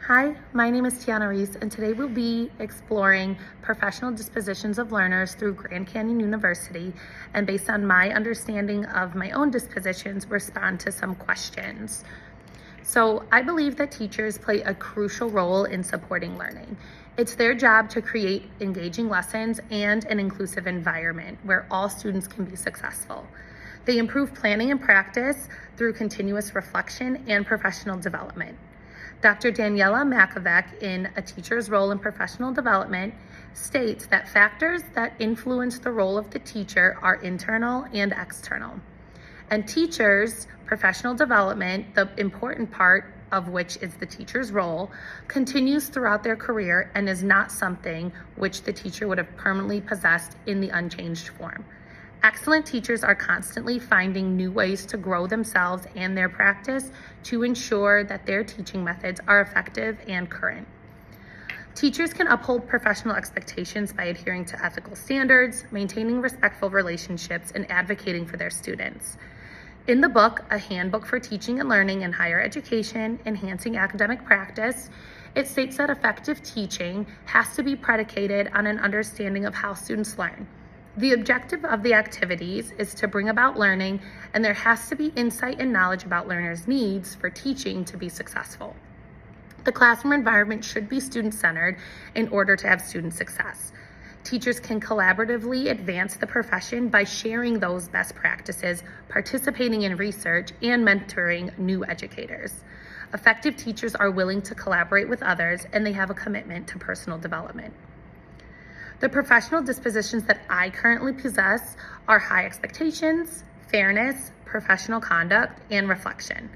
Hi, my name is Tiana Reese, and today we'll be exploring professional dispositions of learners through Grand Canyon University, and based on my understanding of my own dispositions, respond to some questions. So I believe that teachers play a crucial role in supporting learning. It's their job to create engaging lessons and an inclusive environment where all students can be successful. They improve planning and practice through continuous reflection and professional development. Dr. Daniela Makovec, in A Teacher's Role in Professional Development, states that factors that influence the role of the teacher are internal and external. And teachers' professional development, the important part of which is the teacher's role, continues throughout their career and is not something which the teacher would have permanently possessed in the unchanged form. Excellent teachers are constantly finding new ways to grow themselves and their practice to ensure that their teaching methods are effective and current. Teachers can uphold professional expectations by adhering to ethical standards, maintaining respectful relationships, and advocating for their students. In the book, A Handbook for Teaching and Learning in Higher Education, Enhancing Academic Practice, it states that effective teaching has to be predicated on an understanding of how students learn. The objective of the activities is to bring about learning, and there has to be insight and knowledge about learners' needs for teaching to be successful. The classroom environment should be student-centered in order to have student success. Teachers can collaboratively advance the profession by sharing those best practices, participating in research, and mentoring new educators. Effective teachers are willing to collaborate with others, and they have a commitment to personal development. The professional dispositions that I currently possess are high expectations, fairness, professional conduct, and reflection.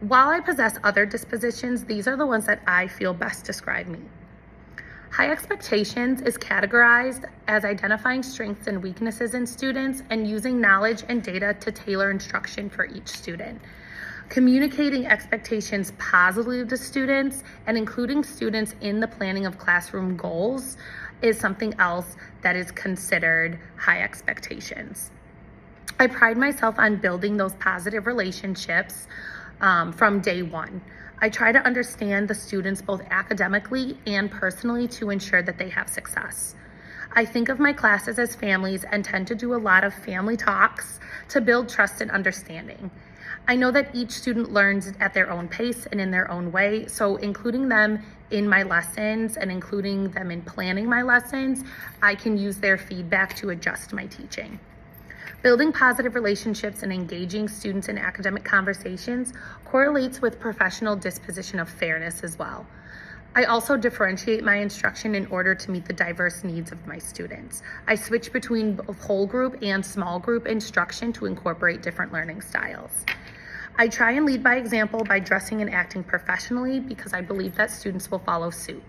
While I possess other dispositions, these are the ones that I feel best describe me. High expectations is categorized as identifying strengths and weaknesses in students and using knowledge and data to tailor instruction for each student. Communicating expectations positively to students and including students in the planning of classroom goals is something else that is considered high expectations. I pride myself on building those positive relationships from day one. I try to understand the students both academically and personally to ensure that they have success. I think of my classes as families and tend to do a lot of family talks to build trust and understanding. I know that each student learns at their own pace and in their own way, so including them in my lessons and including them in planning my lessons, I can use their feedback to adjust my teaching. Building positive relationships and engaging students in academic conversations correlates with professional disposition of fairness as well. I also differentiate my instruction in order to meet the diverse needs of my students. I switch between both whole group and small group instruction to incorporate different learning styles. I try and lead by example by dressing and acting professionally because I believe that students will follow suit.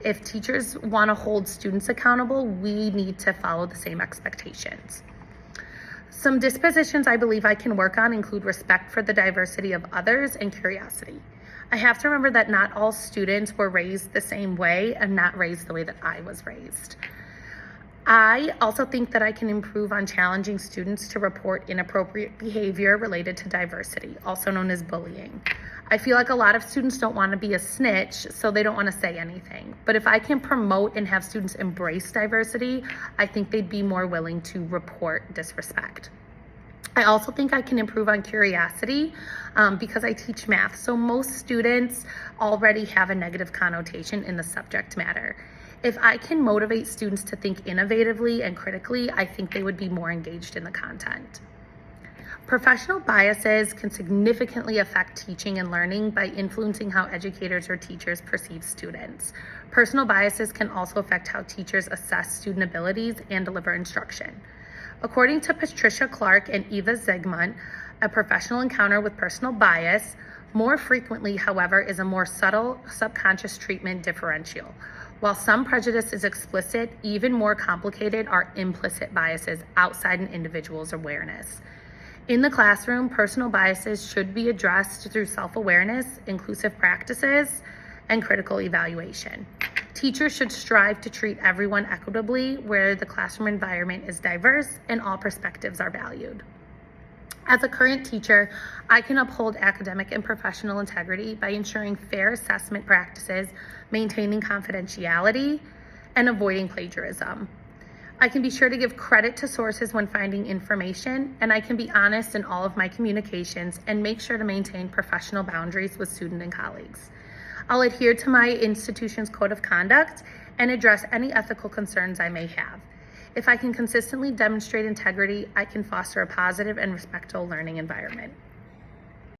If teachers want to hold students accountable, we need to follow the same expectations. Some dispositions I believe I can work on include respect for the diversity of others and curiosity. I have to remember that not all students were raised the same way and not raised the way that I was raised. I also think that I can improve on challenging students to report inappropriate behavior related to diversity, also known as bullying. I feel like a lot of students don't want to be a snitch, so they don't want to say anything. But if I can promote and have students embrace diversity, I think they'd be more willing to report disrespect. I also think I can improve on curiosity because I teach math. So most students already have a negative connotation in the subject matter. If I can motivate students to think innovatively and critically, I think they would be more engaged in the content. Professional biases can significantly affect teaching and learning by influencing how educators or teachers perceive students. Personal biases can also affect how teachers assess student abilities and deliver instruction. According to Patricia Clark and Eva Zygmunt, a professional encounter with personal bias more frequently, however, is a more subtle subconscious treatment differential. While some prejudice is explicit, even more complicated are implicit biases outside an individual's awareness. In the classroom, personal biases should be addressed through self-awareness, inclusive practices, and critical evaluation. Teachers should strive to treat everyone equitably where the classroom environment is diverse and all perspectives are valued. As a current teacher, I can uphold academic and professional integrity by ensuring fair assessment practices, maintaining confidentiality, and avoiding plagiarism. I can be sure to give credit to sources when finding information, and I can be honest in all of my communications and make sure to maintain professional boundaries with students and colleagues. I'll adhere to my institution's code of conduct and address any ethical concerns I may have. If I can consistently demonstrate integrity, I can foster a positive and respectful learning environment.